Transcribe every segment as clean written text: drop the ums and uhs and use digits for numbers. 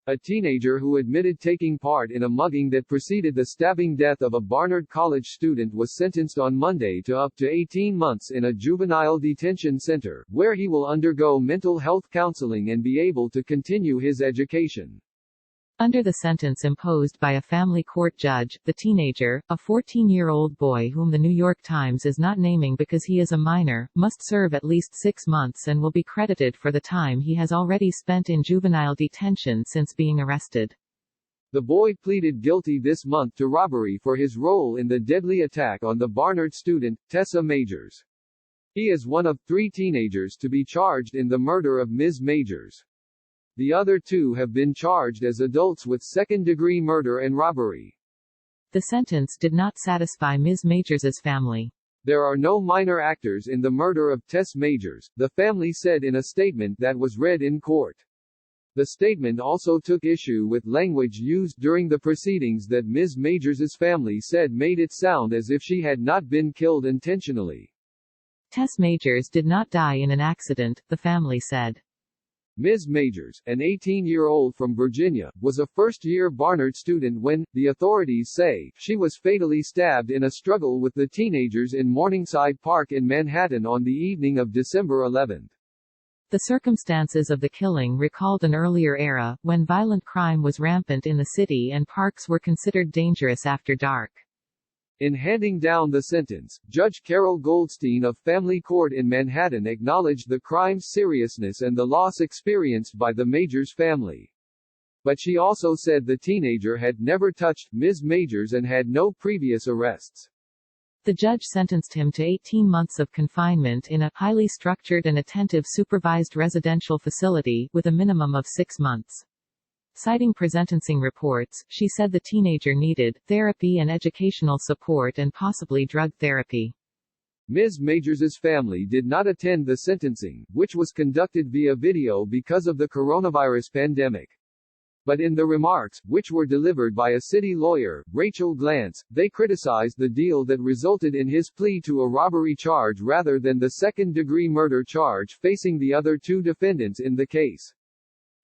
A teenager who admitted taking part in a mugging that preceded the stabbing death of a Barnard College student was sentenced on Monday to up to 18 months in a juvenile detention center, where he will undergo mental health counseling and be able to continue his education. Under the sentence imposed by a family court judge, the teenager, a 14-year-old boy whom the New York Times is not naming because he is a minor, must serve at least 6 months and will be credited for the time he has already spent in juvenile detention since being arrested. The boy pleaded guilty this month to robbery for his role in the deadly attack on the Barnard student, Tessa Majors. He is one of 3 teenagers to be charged in the murder of Ms. Majors. The other 2 have been charged as adults with second-degree murder and robbery. The sentence did not satisfy Ms. Majors's family. There are no minor actors in the murder of Tess Majors, the family said in a statement that was read in court. The statement also took issue with language used during the proceedings that Ms. Majors's family said made it sound as if she had not been killed intentionally. Tess Majors did not die in an accident, the family said. Ms. Majors, an 18-year-old from Virginia, was a first-year Barnard student when, the authorities say, she was fatally stabbed in a struggle with the teenagers in Morningside Park in Manhattan on the evening of December 11. The circumstances of the killing recalled an earlier era, when violent crime was rampant in the city and parks were considered dangerous after dark. In handing down the sentence, Judge Carol Goldstein of Family Court in Manhattan acknowledged the crime's seriousness and the loss experienced by the Majors family. But she also said the teenager had never touched Ms. Majors and had no previous arrests. The judge sentenced him to 18 months of confinement in a highly structured and attentive supervised residential facility, with a minimum of 6 months. Citing presentencing reports, she said the teenager needed therapy and educational support and possibly drug therapy. Ms. Majors's family did not attend the sentencing, which was conducted via video because of the coronavirus pandemic. But in the remarks, which were delivered by a city lawyer, Rachel Glantz, they criticized the deal that resulted in his plea to a robbery charge rather than the second-degree murder charge facing the other 2 defendants in the case.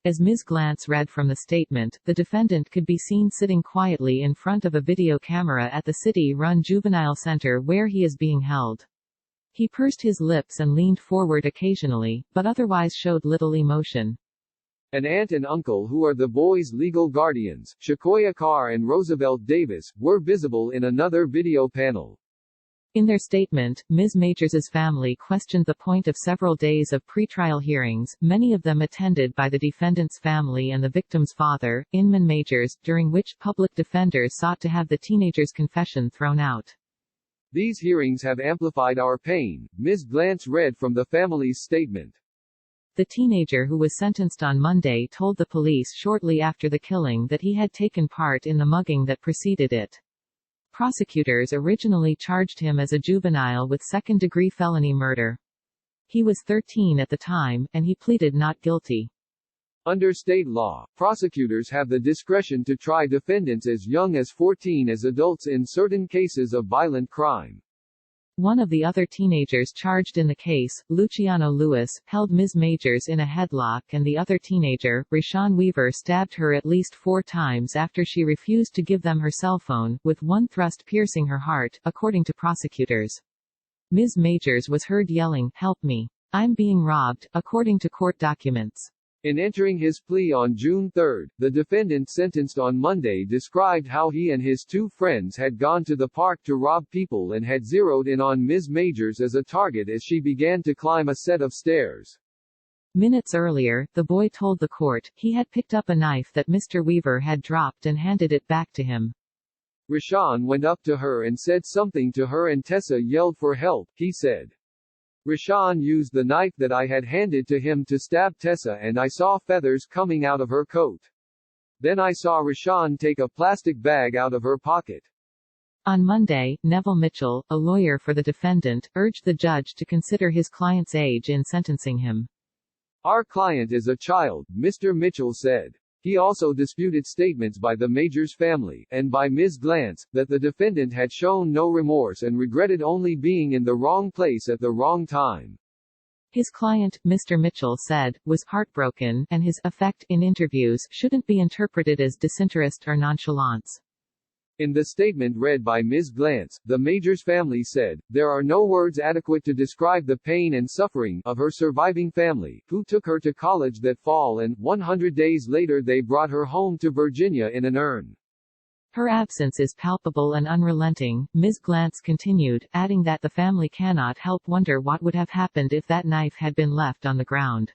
As Ms. Glantz read from the statement, the defendant could be seen sitting quietly in front of a video camera at the city-run juvenile center where he is being held. He pursed his lips and leaned forward occasionally, but otherwise showed little emotion. An aunt and uncle who are the boys' legal guardians, Shakoya Carr and Roosevelt Davis, were visible in another video panel. In their statement, Ms. Majors's family questioned the point of several days of pretrial hearings, many of them attended by the defendant's family and the victim's father, Inman Majors, during which public defenders sought to have the teenager's confession thrown out. These hearings have amplified our pain, Ms. Glantz read from the family's statement. The teenager who was sentenced on Monday told the police shortly after the killing that he had taken part in the mugging that preceded it. Prosecutors originally charged him as a juvenile with second-degree felony murder. He was 13 at the time, and he pleaded not guilty. Under state law, prosecutors have the discretion to try defendants as young as 14 as adults in certain cases of violent crime. One of the other teenagers charged in the case, Luciano Lewis, held Ms. Majors in a headlock and the other teenager, Rashawn Weaver, stabbed her at least 4 times after she refused to give them her cell phone, with one thrust piercing her heart, according to prosecutors. Ms. Majors was heard yelling, "Help me. I'm being robbed," according to court documents. In entering his plea on June 3, the defendant sentenced on Monday described how he and his 2 friends had gone to the park to rob people and had zeroed in on Ms. Majors as a target as she began to climb a set of stairs. Minutes earlier, the boy told the court he had picked up a knife that Mr. Weaver had dropped and handed it back to him. Rashawn went up to her and said something to her and Tessa yelled for help, he said. Rashawn used the knife that I had handed to him to stab Tessa and I saw feathers coming out of her coat. Then I saw Rashawn take a plastic bag out of her pocket. On Monday, Neville Mitchell, a lawyer for the defendant, urged the judge to consider his client's age in sentencing him. Our client is a child, Mr. Mitchell said. He also disputed statements by the Majors family, and by Ms. Glantz, that the defendant had shown no remorse and regretted only being in the wrong place at the wrong time. His client, Mr. Mitchell said, was heartbroken, and his affect in interviews shouldn't be interpreted as disinterest or nonchalance. In the statement read by Ms. Glantz, the Majors family said, "There are no words adequate to describe the pain and suffering of her surviving family, who took her to college that fall and, 100 days later they brought her home to Virginia in an urn. Her absence is palpable and unrelenting," Ms. Glantz continued, adding that the family cannot help wonder what would have happened if that knife had been left on the ground.